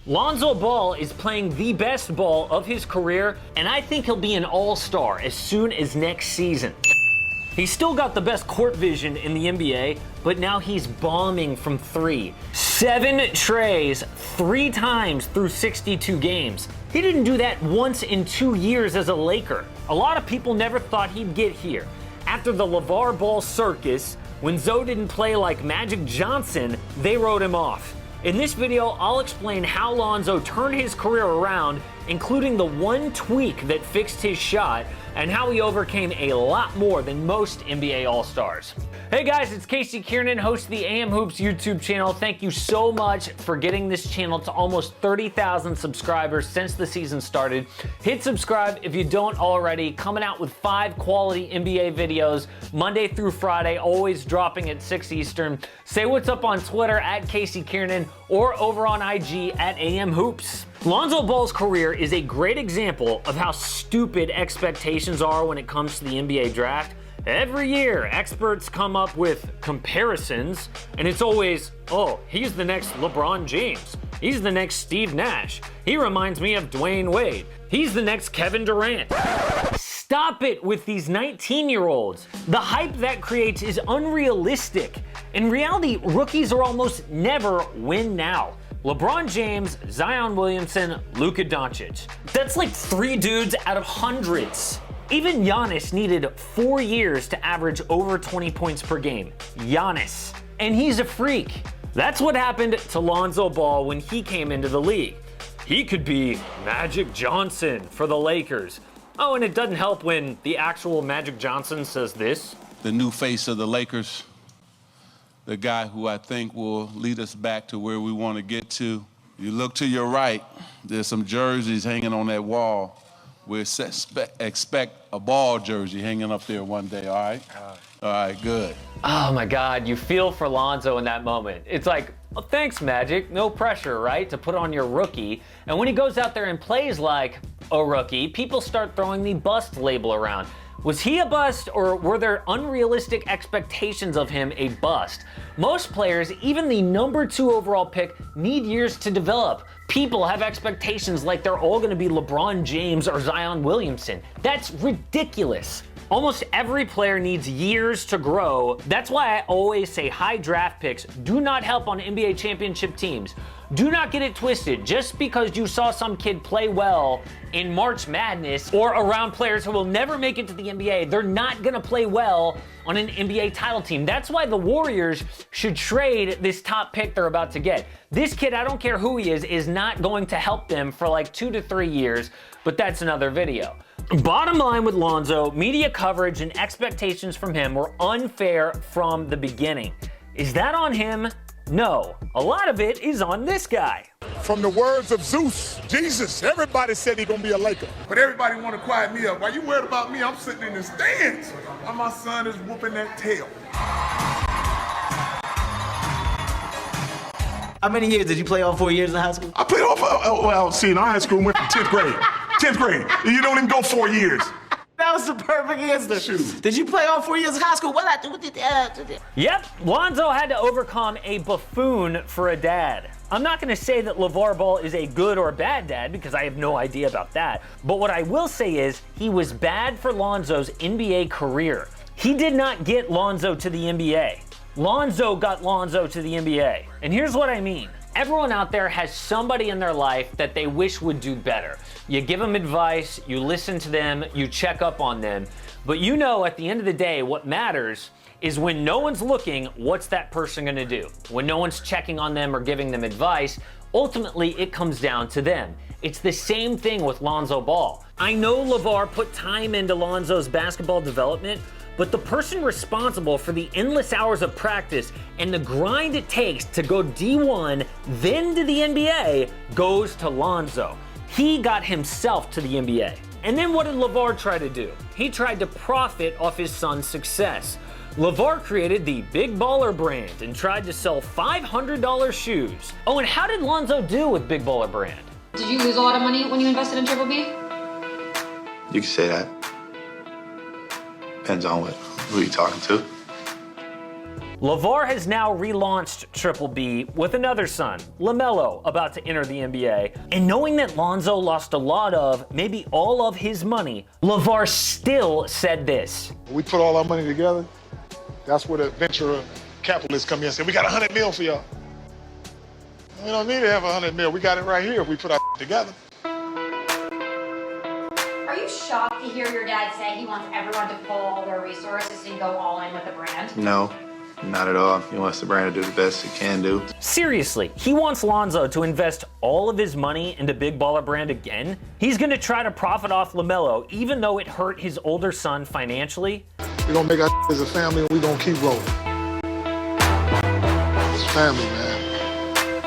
Lonzo Ball is playing the best ball of his career, and I think he'll be an all-star as soon as next season. He's still got the best court vision in the NBA, but now he's bombing from three. 7 trays, 3 times through 62 games. He didn't do that once in 2 years as a Laker. A lot of people never thought he'd get here. After the LeVar Ball circus, when Zoe didn't play like Magic Johnson, they wrote him off. In this video, I'll explain how Lonzo turned his career around, including the one tweak that fixed his shot, and how he overcame a lot more than most NBA All-Stars. Hey guys, it's Casey Kiernan, host of the AM Hoops YouTube channel. Thank you so much for getting this channel to almost 30,000 subscribers since the season started. Hit subscribe if you don't already. Coming out with 5 quality NBA videos, Monday through Friday, always dropping at 6 Eastern. Say what's up on Twitter at Casey Kiernan or over on IG at AM Hoops. Lonzo Ball's career is a great example of how stupid expectations are when it comes to the NBA draft. Every year, experts come up with comparisons, and it's always, oh, he's the next LeBron James. He's the next Steve Nash. He reminds me of Dwayne Wade. He's the next Kevin Durant. Stop it with these 19-year-olds. The hype that creates is unrealistic. In reality, rookies are almost never win now. LeBron James, Zion Williamson, Luka Doncic. That's like 3 dudes out of hundreds. Even Giannis needed 4 years to average over 20 points per game. Giannis. And he's a freak. That's what happened to Lonzo Ball when he came into the league. He could be Magic Johnson for the Lakers. Oh, and it doesn't help when the actual Magic Johnson says this. The new face of the Lakers, the guy who I think will lead us back to where we want to get to. You look to your right, there's some jerseys hanging on that wall. We expect a Ball jersey hanging up there one day, all right? All right, good. Oh my God, you feel for Lonzo in that moment. It's like, well, thanks, Magic. No pressure, right, to put on your rookie. And when he goes out there and plays like a rookie, people start throwing the bust label around. Was he a bust, or were there unrealistic expectations of him a bust? Most players, even the number 2 overall pick, need years to develop. People have expectations like they're all gonna be LeBron James or Zion Williamson. That's ridiculous. Almost every player needs years to grow. That's why I always say high draft picks do not help on NBA championship teams. Do not get it twisted. Just because you saw some kid play well in March Madness or around players who will never make it to the NBA, they're not gonna play well on an NBA title team. That's why the Warriors should trade this top pick they're about to get. This kid, I don't care who he is not going to help them for like 2 to 3 years, but that's another video. Bottom line with Lonzo, media coverage and expectations from him were unfair from the beginning. Is that on him? No. A lot of it is on this guy. From the words of Zeus, Jesus, everybody said he's gonna be a Laker. But everybody wanna quiet me up. Why you worried about me? I'm sitting in the stands while my son is whooping that tail. How many years did you play all 4 years in high school? I played all, well, see, in high school, went from 10th grade. 10th grade. You don't even go 4 years. That was the perfect answer. Shoot. Did you play all 4 years of high school? What did that? Yep, Lonzo had to overcome a buffoon for a dad. I'm not gonna say that LeVar Ball is a good or bad dad because I have no idea about that. But what I will say is he was bad for Lonzo's NBA career. He did not get Lonzo to the NBA. Lonzo got Lonzo to the NBA. And here's what I mean. Everyone out there has somebody in their life that they wish would do better. You give them advice, you listen to them, you check up on them. But you know at the end of the day, what matters is when no one's looking, what's that person gonna do? When no one's checking on them or giving them advice, ultimately it comes down to them. It's the same thing with Lonzo Ball. I know LeVar put time into Lonzo's basketball development, but the person responsible for the endless hours of practice and the grind it takes to go D1, then to the NBA, goes to Lonzo. He got himself to the NBA. And then what did LeVar try to do? He tried to profit off his son's success. LeVar created the Big Baller brand and tried to sell $500 shoes. Oh, and how did Lonzo do with Big Baller brand? Did you lose a lot of money when you invested in Triple B? You can say that. Depends on who you're talking to. LeVar has now relaunched Triple B with another son, LaMelo, about to enter the NBA. And knowing that Lonzo lost a lot of, maybe all of his money, LeVar still said this. We put all our money together. That's where the venture capitalists come in and say, we got $100 million for y'all. We don't need to have $100 million. We got it right here if we put our together. Are you shocked to hear your dad say he wants everyone to pull all their resources and go all in with the brand? No, not at all. He wants the brand to do the best it can do. Seriously, he wants Lonzo to invest all of his money into Big Baller Brand again? He's gonna try to profit off LaMelo, even though it hurt his older son financially? We're gonna make our as a family and we're gonna keep rolling. It's family, man.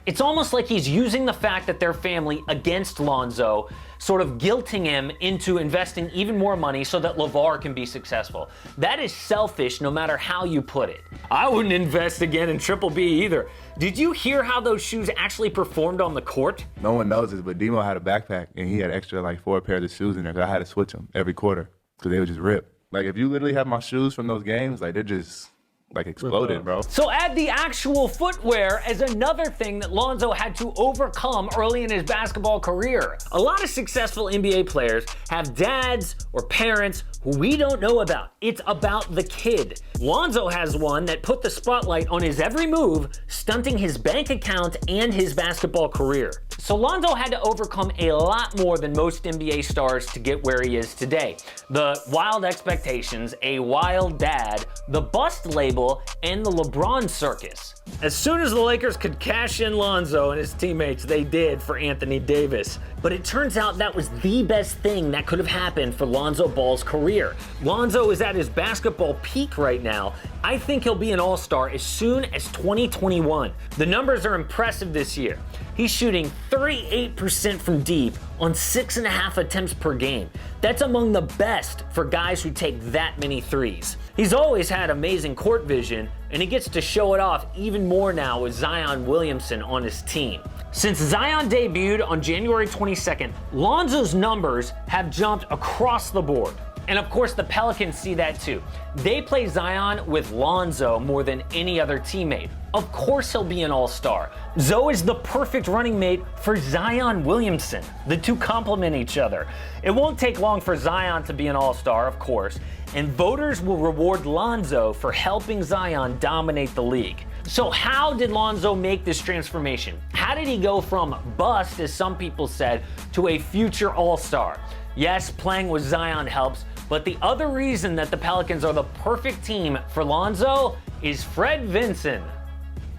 It's almost like he's using the fact that they're family against Lonzo, sort of guilting him into investing even more money so that LeVar can be successful. That is selfish no matter how you put it. I wouldn't invest again in Triple B either. Did you hear how those shoes actually performed on the court? No one knows this, but Demo had a backpack and he had extra like 4 pairs of shoes in there because I had to switch them every quarter because they would just rip. Like if you literally have my shoes from those games, like they're just like exploded, bro. So add the actual footwear as another thing that Lonzo had to overcome early in his basketball career. A lot of successful NBA players have dads or parents who we don't know about. It's about the kid. Lonzo has one that put the spotlight on his every move, stunting his bank account and his basketball career. So Lonzo had to overcome a lot more than most NBA stars to get where he is today. The wild expectations, a wild dad, the bust label, and the LeBron circus. As soon as the Lakers could cash in Lonzo and his teammates, they did for Anthony Davis. But it turns out that was the best thing that could have happened for Lonzo Ball's career. Lonzo is at his basketball peak right now. I think he'll be an all-star as soon as 2021. The numbers are impressive this year. He's shooting 38% from deep on 6.5 attempts per game. That's among the best for guys who take that many threes. He's always had amazing court vision, and he gets to show it off even more now with Zion Williamson on his team. Since Zion debuted on January 22nd, Lonzo's numbers have jumped across the board. And of course, the Pelicans see that too. They play Zion with Lonzo more than any other teammate. Of course he'll be an all-star. Zoe is the perfect running mate for Zion Williamson. The two complement each other. It won't take long for Zion to be an all-star, of course, and voters will reward Lonzo for helping Zion dominate the league. So how did Lonzo make this transformation? How did he go from bust, as some people said, to a future all-star? Yes, playing with Zion helps, but the other reason that the Pelicans are the perfect team for Lonzo is Fred Vinson.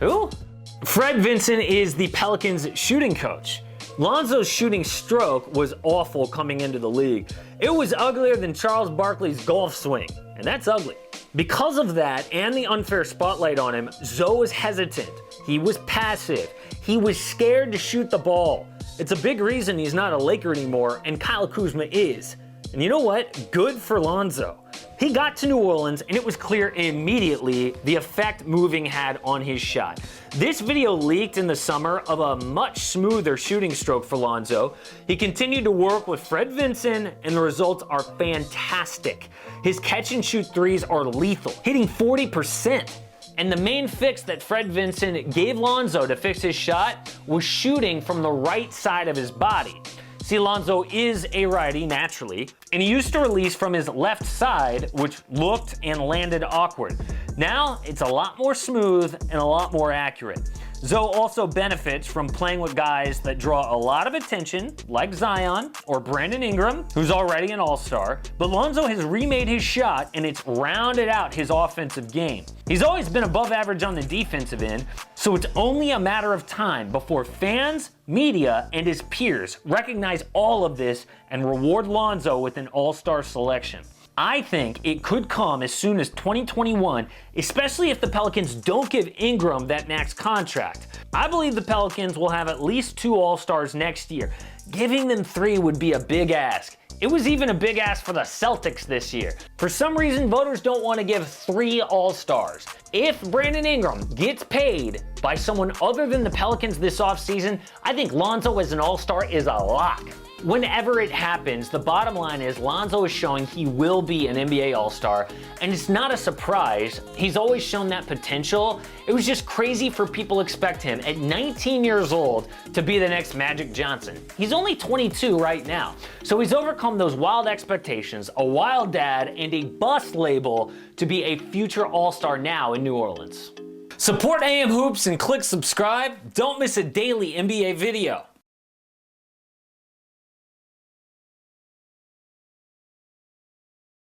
Who? Fred Vinson is the Pelicans' shooting coach. Lonzo's shooting stroke was awful coming into the league. It was uglier than Charles Barkley's golf swing, and that's ugly. Because of that and the unfair spotlight on him, Zoe was hesitant. He was passive. He was scared to shoot the ball. It's a big reason he's not a Laker anymore, and Kyle Kuzma is. And you know what? Good for Lonzo. He got to New Orleans, and it was clear immediately the effect moving had on his shot. This video leaked in the summer of a much smoother shooting stroke for Lonzo. He continued to work with Fred Vinson, and the results are fantastic. His catch and shoot threes are lethal, hitting 40%. And the main fix that Fred Vinson gave Lonzo to fix his shot was shooting from the right side of his body. See, Lonzo is a righty naturally, and he used to release from his left side, which looked and landed awkward. Now, it's a lot more smooth and a lot more accurate. Zoe also benefits from playing with guys that draw a lot of attention, like Zion or Brandon Ingram, who's already an all-star, but Lonzo has remade his shot and it's rounded out his offensive game. He's always been above average on the defensive end, so it's only a matter of time before fans, media, and his peers recognize all of this and reward Lonzo with an all-star selection. I think it could come as soon as 2021, especially if the Pelicans don't give Ingram that max contract. I believe the Pelicans will have at least 2 All-Stars next year. Giving them 3 would be a big ask. It was even a big ask for the Celtics this year. For some reason, voters don't want to give 3 All-Stars. If Brandon Ingram gets paid by someone other than the Pelicans this offseason, I think Lonzo as an All-Star is a lock. Whenever it happens, the bottom line is Lonzo is showing he will be an NBA All-Star, and it's not a surprise. He's always shown that potential. It was just crazy for people to expect him at 19 years old to be the next Magic Johnson. He's only 22 right now, so he's overcome those wild expectations, a wild dad, and a bust label to be a future All-Star now in New Orleans. Support AM Hoops and click subscribe. Don't miss a daily NBA video.